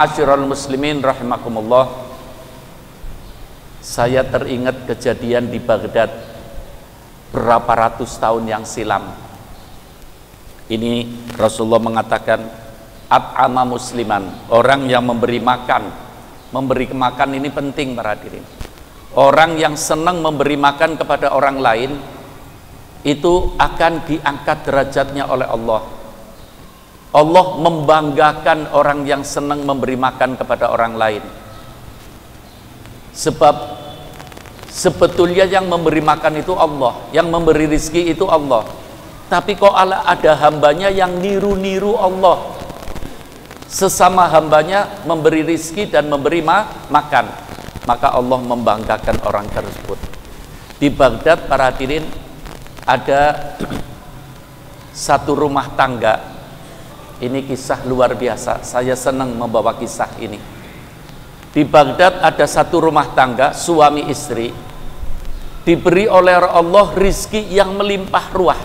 Ma'asyiral muslimin rahimakumullah, saya teringat kejadian di Baghdad berapa ratus tahun yang silam. Ini Rasulullah mengatakan at'ama musliman, orang yang memberi makan. Memberi makan ini penting para hadirin. Orang yang senang memberi makan kepada orang lain itu akan diangkat derajatnya oleh Allah. Allah membanggakan orang yang senang memberi makan kepada orang lain. Sebab sebetulnya yang memberi makan itu Allah, yang memberi rizki itu Allah. Tapi kok ada hambanya yang niru-niru Allah. Sesama hambanya memberi rizki dan memberi makan, maka Allah membanggakan orang tersebut. Di Baghdad para hadirin ada satu rumah tangga. Ini kisah luar biasa, saya senang membawa kisah ini. Di Baghdad ada satu rumah tangga, suami istri, diberi oleh Allah rizki yang melimpah ruah.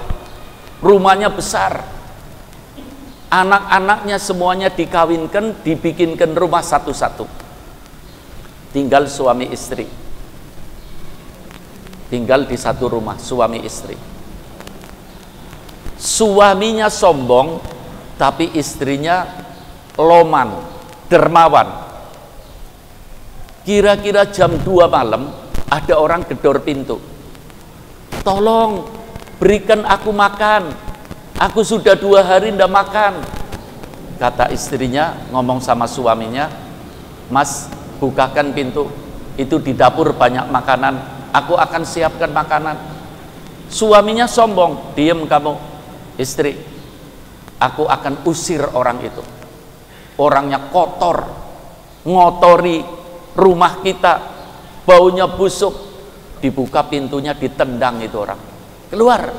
Rumahnya besar, anak-anaknya semuanya dikawinkan, dibikinkan rumah satu-satu. Tinggal suami istri, tinggal di satu rumah suami istri. Suaminya sombong, tapi istrinya loman, dermawan. Kira-kira jam 2 malam ada orang gedor pintu. Tolong berikan aku makan, aku sudah 2 hari tidak makan. Kata istrinya ngomong sama suaminya, Mas, bukakan pintu, itu di dapur banyak makanan, aku akan siapkan makanan. Suaminya sombong, diam kamu istri, aku akan usir orang itu. Orangnya kotor, ngotori rumah kita, baunya busuk. Dibuka pintunya, ditendang itu orang. Keluar,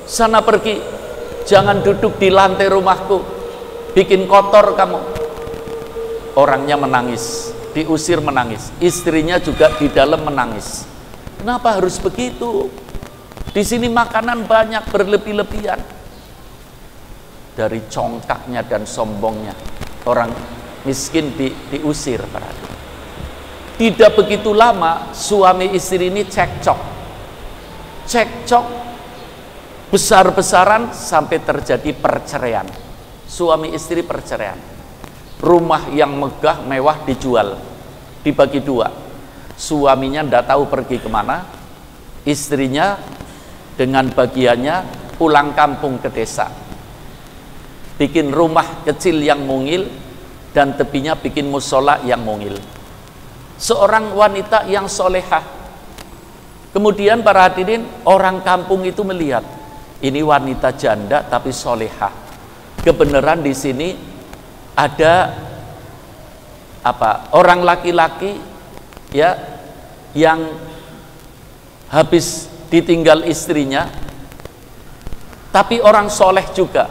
sana pergi, jangan duduk di lantai rumahku, bikin kotor kamu. Orangnya menangis, diusir menangis. Istrinya juga di dalam menangis. Kenapa harus begitu? Di sini makanan banyak, berlebih-lebihan. Dari congkaknya dan sombongnya orang miskin diusir. Tidak begitu lama suami istri ini cekcok besar-besaran sampai terjadi perceraian. Suami istri perceraian. Rumah yang megah mewah dijual, dibagi 2. Suaminya tidak tahu pergi kemana, istrinya dengan bagiannya pulang kampung ke desa, bikin rumah kecil yang mungil dan tepinya bikin musola yang mungil. Seorang wanita yang solehah. Kemudian para hadirin, orang kampung itu melihat ini wanita janda tapi solehah. Kebenaran di sini ada orang laki-laki ya yang habis ditinggal istrinya, tapi orang soleh juga.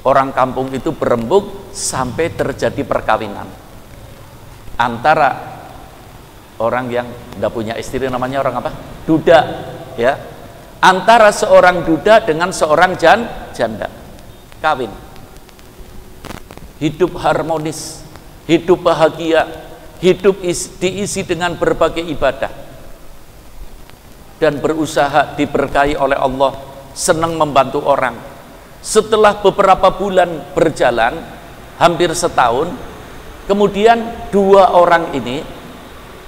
Orang kampung itu berembuk sampai terjadi perkawinan antara orang yang tidak punya istri, namanya orang apa? Duda, ya. Antara seorang duda dengan seorang janda, kawin. Hidup harmonis, hidup bahagia, hidup diisi dengan berbagai ibadah. Dan berusaha diberkahi oleh Allah, senang membantu orang. Setelah beberapa bulan berjalan, hampir setahun, kemudian 2 orang ini,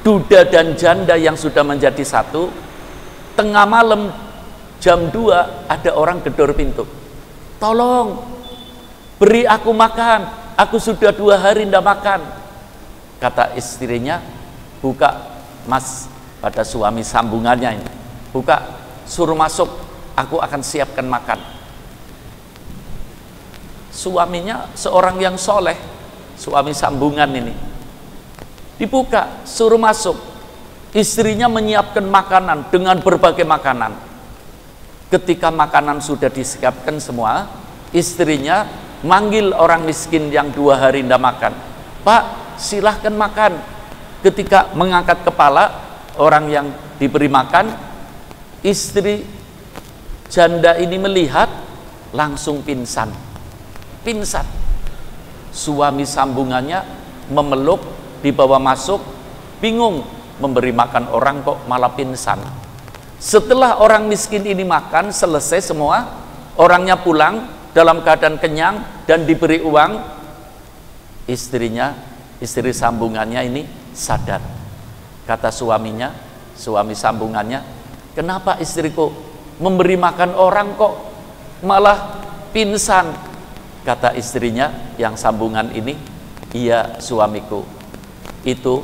duda dan janda yang sudah menjadi satu, tengah malam jam 2 ada orang gedor pintu. Tolong beri aku makan, aku sudah 2 hari tidak makan. Kata istrinya, buka Mas, pada suami sambungannya ini, buka, suruh masuk, aku akan siapkan makan. Suaminya seorang yang soleh, suami sambungan ini, dibuka, suruh masuk. Istrinya menyiapkan makanan dengan berbagai makanan. Ketika makanan sudah disiapkan semua, istrinya manggil orang miskin yang 2 hari tidak makan. Pak, silahkan makan. Ketika mengangkat kepala orang yang diberi makan, istri janda ini melihat, langsung pingsan. Suami sambungannya memeluk, dibawa masuk, bingung memberi makan orang kok malah pingsan. Setelah orang miskin ini makan selesai semua, orangnya pulang dalam keadaan kenyang dan diberi uang, istrinya, istri sambungannya ini sadar. Kata suaminya, suami sambungannya, kenapa istriku memberi makan orang kok malah pingsan? Kata istrinya yang sambungan ini, iya suamiku, itu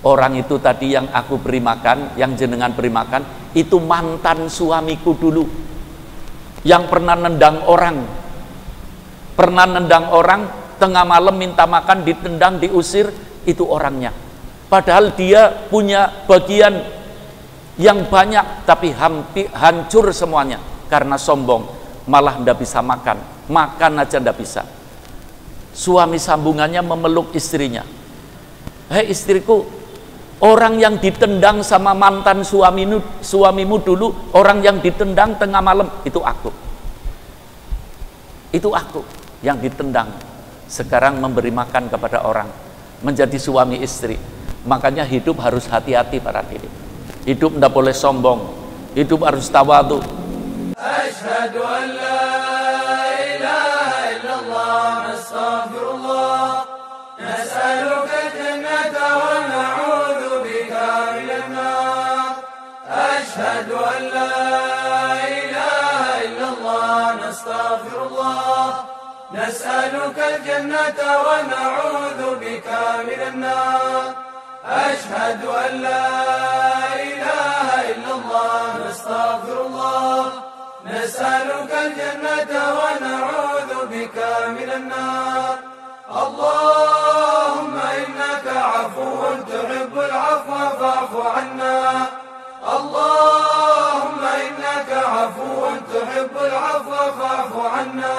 orang itu tadi yang aku beri makan, yang jenengan beri makan, itu mantan suamiku dulu yang pernah nendang orang, tengah malam minta makan, ditendang, diusir, itu orangnya. Padahal dia punya bagian yang banyak, tapi hancur semuanya karena sombong, malah ndak bisa makan aja ndak bisa. Suami sambungannya memeluk istrinya, hei istriku, orang yang ditendang sama mantan suamimu dulu, orang yang ditendang tengah malam, itu aku yang ditendang, sekarang memberi makan kepada orang, menjadi suami istri. Makanya hidup harus hati-hati para diri, hidup tidak boleh sombong, hidup harus tawadhu. Asyhadu an la ilaha illallah, nastaghfirullah, nas'aluka jannata wa na'udzu bika minan nar. Asyhadu an la ilaha illallah, nastaghfirullah, nas'aluka jannata wa na'udzu bika minan nar. أشهد أن لا إله إلا الله نستغفر الله نسألك الجنة ونعوذ بك من النار اللهم إنك عفو تحب العفو فاعف عنا اللهم إنك عفو تحب العفو فاعف عنا